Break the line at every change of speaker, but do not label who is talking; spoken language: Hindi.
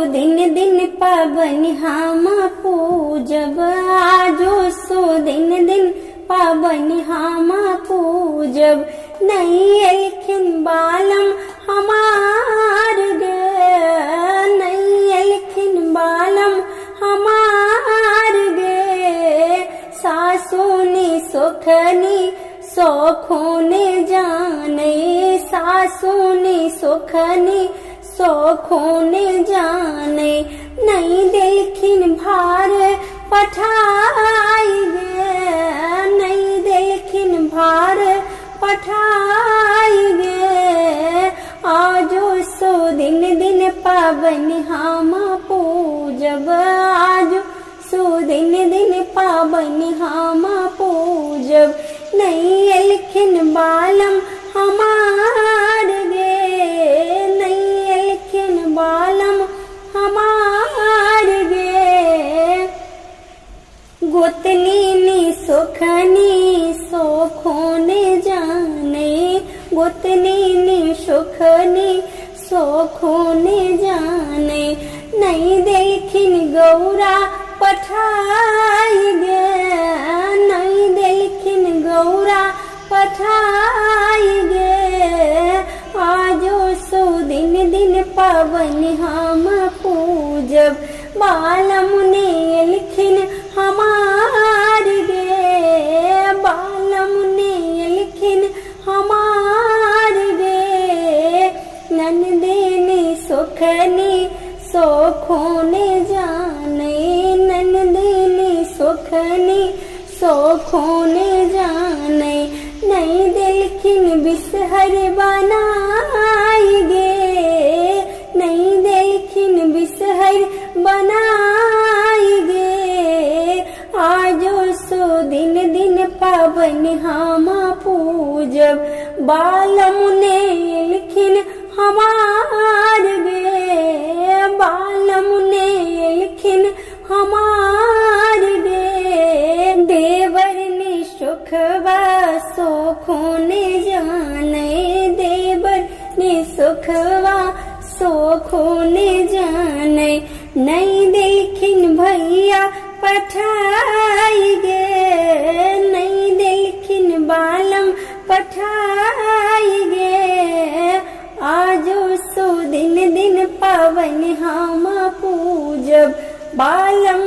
दिन दिन पावन हम पूजब, आजो सो दिन पावन हम पूजब। नहीं एलखिन बालम हमार गे, नहीं एलखिन बालम हमार गे। सासुनी सुखनी सोखोने जाने, सासुनी सुखनी सोखोने जाने। नहीं देखिन भार पठाई गे, नहीं देखिन भार पठाई गे। आजो सो दिन दिन पावन हम पूजब, आजो सो दिन दिन पावन हम पूजब। नहीं एलखिन बालम हमार गे, नहीं एलखिन बालम हमार गे। गोतनी नी सुखनी सोखोने जाने, गोतनी नी सुखनी सोखोने जाने। नहीं देखिन गौरा पठाई गे, नहीं देखिन गौरा पठाई गे। आजो सो दिन दिन पावन हम पूजब, बालम ने एलखिन हमार गे, बालम ने एलखिन हमार गे। ननदेनी सुखनी सोखोने जाने, ननदेनी सुखनी सोखोने जाने। नहीं देखिन बिसहर बनाई गे, नहीं देखिन बिसहर बनाई गे। आजो सो दिन दिन पावन हम पूजब, बालम ने एलखिन हमार गे, बालम ने एलखिन हमार गे। देवर ने सुखवा सोखोने जाने, देवर ने सुखवा सोखोने जाने। नहीं देखिन भैया पठाई गे, नहीं देखिन बालम पठाई गे। आजो सो दिन दिन पावन हम पूजब, बालम